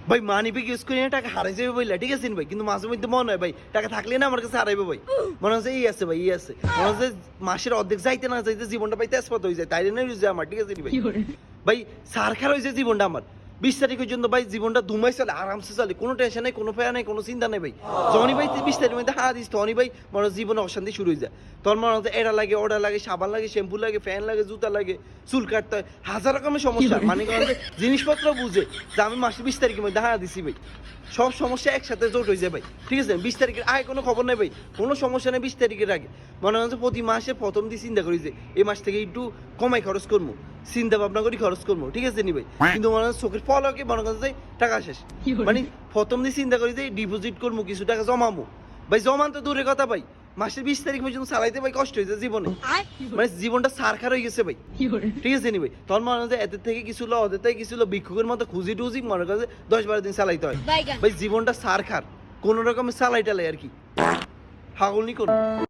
ভাই money bag use করি না টাকা হারাই যাবে বইলা, ঠিক আছে ভাই, কিন্তু মাঝে মধ্যে মনে হয় ভাই টাকা থাকলে না আমার কাছে হারাইবে ভাই, মনে হচ্ছে এই আছে ভাই, এই আছে, মনে হচ্ছে মাসের অর্ধেক যাইতে না যাইতে জীবনটা পাইতে আসপাত হয়ে যায়, তাই না আমার, ঠিক আছে ভাই। ভাই সারখার হয়েছে জীবনটা আমার 20 তারিখ পর্যন্ত ভাই জীবনটা ধুমাই চলে, আরামসে চলে, কোনো টেনশন নাই, কোনো ফেয়া নাই, কোনো চিন্তা নাই ভাই। যখনই ভাই 20 তারিখের মধ্যে হাত দিস তখনই ভাই মনে হয় জীবনে অশান্তি শুরু হয়ে যায়। তখন মনে হচ্ছে এটা লাগে, ওটা লাগে, সাবান লাগে, শ্যাম্পু লাগে, ফ্যান লাগে, জুতা লাগে, চুল কাটতে হয়, হাজার রকমের সমস্যা। মানে জিনিসপত্র বুঝে যে আমি মাসের 20 তারিখের মধ্যে হাত দিছি ভাই, সব সমস্যা একসাথে জোট হয়ে যায় ভাই, ঠিক আছে। 20 তারিখের আগে কোনো খবর নেই ভাই, কোনো সমস্যা নেই। 20 তারিখের আগে মনে হচ্ছে প্রতি মাসে প্রথম দিয়ে চিন্তা করি যে এই মাস থেকে একটু কমাই খরচ করবো, চিন্তা ভাবনা করি খরচ করবো, ঠিক আছে নি ভাই। কিন্তু মনে হয় চোখের ফলকে মনে করছে টাকা শেষ, মানে প্রথম দিয়ে চিন্তা করি যে ডিপোজিট করবো, কিছু টাকা জমাবো ভাই, জমান তো দূরের কথা ভাই, মাসের 20 তারিখ পর্যন্ত চালাইতে ভাই কষ্ট হয়েছে জীবনে, মানে জীবনটা সারখার হয়ে গেছে ভাই, ঠিক আছে নি ভাই। তখন মনে হয় এদের থেকে কিছু লো, ওদের থেকে কিছু লো, ভিক্ষুকের মতো খুঁজি টুজি মনে করে 10-12 দিন চালাইতে হয় ভাই, জীবনটা সারখার, কোন রকমের চালাই টালাই আর কি, হাগলনি করবো।